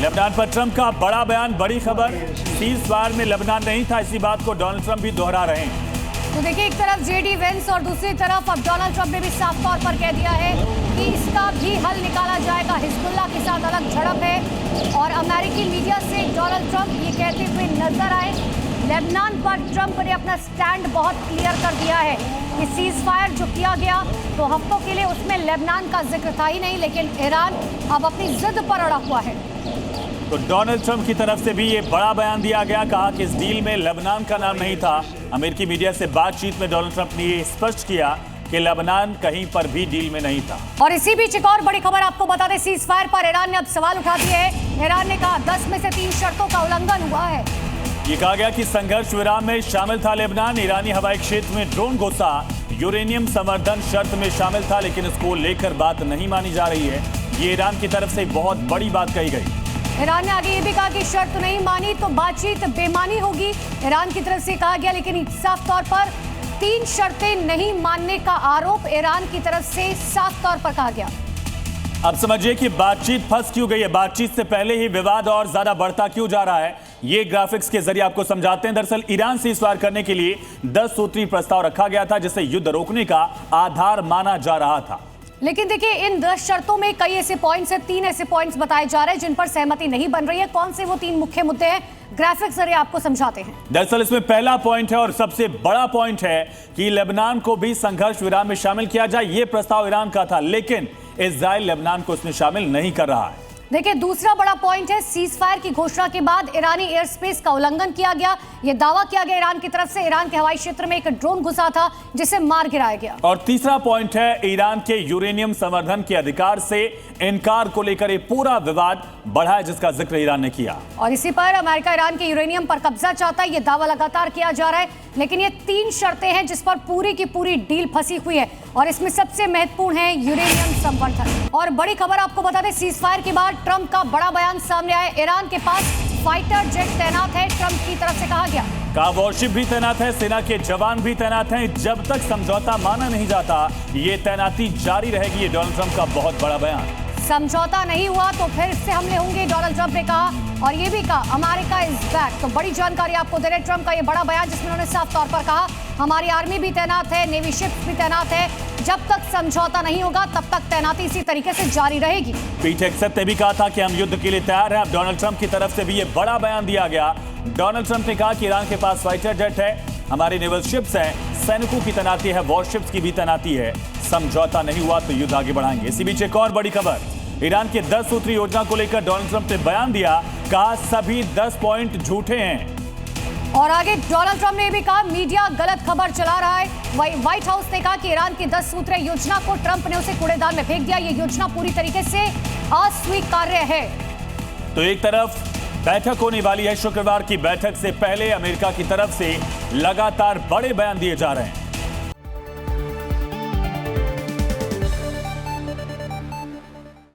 Lebanon पर Trump का बड़ा बयान, बड़ी खबर। सीज फायर में लेबनान नहीं था, इसी बात को डोनाल्ड ट्रंप भी दोहरा रहे हैं। तो देखिए, एक तरफ जेडी वेंस और दूसरी तरफ अब डोनाल्ड ट्रंप ने भी साफ तौर पर कह दिया है कि इसका भी हल निकाला जाएगा। हिजबुल्लाह के साथ अलग झड़प है और अमेरिकी मीडिया से डोनाल्ड ट्रंप ये कहते हुए नजर आए। लेबनान पर ट्रंप ने अपना स्टैंड बहुत क्लियर कर दिया है कि सीज फायर जो किया गया तो हफ्तों के लिए उसमें लेबनान का जिक्र था ही नहीं, लेकिन ईरान अब अपनी जिद पर अड़ा हुआ है। तो डोनाल्ड ट्रंप की तरफ से भी ये बड़ा बयान दिया गया, कहा कि इस डील में लेबनान का नाम नहीं था। अमेरिकी मीडिया से बातचीत में डोनाल्ड ट्रंप ने ये स्पष्ट किया कि लेबनान कहीं पर भी डील में नहीं था। और इसी बीच एक और बड़ी खबर आपको बता दें, सीज फायर पर ईरान ने अब सवाल उठा दिए हैं। ईरान ने कहा 10 में से 3 शर्तों का उल्लंघन हुआ है। ये कहा गया कि संघर्ष विराम में शामिल था लेबनान। ईरानी हवाई क्षेत्र में ड्रोन घुसा, यूरेनियम संवर्धन शर्त में शामिल था, लेकिन इसको लेकर बात नहीं मानी जा रही है। ये ईरान की तरफ से बहुत बड़ी बात कही गई। ईरान ने आगे ये भी कहा कि शर्त नहीं मानी तो बातचीत बेमानी होगी। ईरान की तरफ से कहा गया, लेकिन साफ तौर पर 3 शर्तें नहीं मानने का आरोप ईरान की तरफ से साफ तौर पर कहा गया। अब समझिए कि बातचीत फंस क्यों गई है। बातचीत से पहले ही विवाद और ज्यादा बढ़ता क्यों जा रहा है, ये ग्राफिक्स के जरिए आपको समझाते हैं। दरअसल ईरान से सीज फायर करने के लिए 10 सूत्री प्रस्ताव रखा गया था, जिसे युद्ध रोकने का आधार माना जा रहा था। लेकिन देखिए, इन 10 शर्तों में कई ऐसे पॉइंट्स हैं, 3 ऐसे पॉइंट्स बताए जा रहे हैं जिन पर सहमति नहीं बन रही है। कौन से वो 3 मुख्य मुद्दे हैं, ग्राफिक्स जरिए आपको समझाते हैं। दरअसल इसमें पहला पॉइंट है और सबसे बड़ा पॉइंट है कि लेबनान को भी संघर्ष विराम में शामिल किया जाए। ये प्रस्ताव ईरान का था, लेकिन इजराइल लेबनान को इसमें शामिल नहीं कर रहा है। देखिए, दूसरा बड़ा पॉइंट है, सीज फायर की घोषणा के बाद ईरानी एयर स्पेस का उल्लंघन किया गया। यह दावा किया गया ईरान की तरफ से, ईरान के हवाई क्षेत्र में एक ड्रोन घुसा था जिसे मार गिराया गया। और तीसरा पॉइंट है ईरान के यूरेनियम संवर्धन के अधिकार से इनकार को लेकर एक पूरा विवाद बढ़ा है, जिसका जिक्र ईरान ने किया। और इसी पर अमेरिका ईरान के यूरेनियम पर कब्जा चाहता है, यह दावा लगातार किया जा रहा है। लेकिन ये 3 शर्तें हैं जिस पर पूरी की पूरी डील फंसी हुई है और इसमें सबसे महत्वपूर्ण है यूरेनियम संवर्धन। और बड़ी खबर आपको बता दें, सीज फायर के बाद ट्रंप का बड़ा बयान सामने आया। ईरान के पास फाइटर जेट तैनात है, ट्रंप की तरफ से कहा गया। वॉरशिप भी तैनात है, सेना के जवान भी तैनात हैं। जब तक समझौता माना नहीं जाता, ये तैनाती जारी रहेगी। ये डोनाल्ड ट्रंप का बहुत बड़ा बयान। समझौता नहीं हुआ तो फिर से हमले होंगे, डोनाल्ड ट्रंप ने कहा। और ये भी कहा अमेरिका इज बैक। तो बड़ी जानकारी आपको दे रहे हैं ट्रंप का ये बड़ा बयान, जिसमें उन्होंने साफ तौर पर कहा हमारी आर्मी भी तैनात है, नेवी शिप्स भी तैनात है। जब तक समझौता नहीं होगा तब तक तैनाती इसी तरीके से जारी रहेगी। पीठ हेगसेथ ने भी कहा था कि हम युद्ध के लिए तैयार हैं। अब डोनाल्ड ट्रंप की तरफ से भी ये बड़ा बयान दिया गया। डोनाल्ड ट्रंप ने कहा कि ईरान के पास फाइटर जेट है, हमारी नेवल शिप्स हैं, सैनिकों की तैनाती है, वॉरशिप्स की भी तैनाती है। समझौता नहीं हुआ तो युद्ध आगे बढ़ाएंगे। इसी बीच एक और बड़ी खबर, ईरान के 10 सूत्री योजना को लेकर डोनाल्ड ट्रंप ने बयान दिया, कहा सभी 10 पॉइंट झूठे हैं। और आगे डोनाल्ड ट्रंप ने भी कहा मीडिया गलत खबर चला रहा है। व्हाइट हाउस ने कहा कि ईरान की 10 सूत्रीय योजना को ट्रंप ने उसे कूड़ेदान में फेंक दिया। ये योजना पूरी तरीके से अस्वीकार्य है। तो एक तरफ बैठक होने वाली है शुक्रवार की बैठक से पहले अमेरिका की तरफ से लगातार बड़े बयान दिए जा रहे हैं।